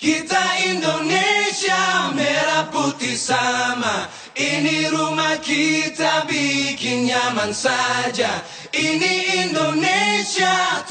Kita Indonesia merah putih sama. Ini rumah kita bikin nyaman saja. Ini Indonesia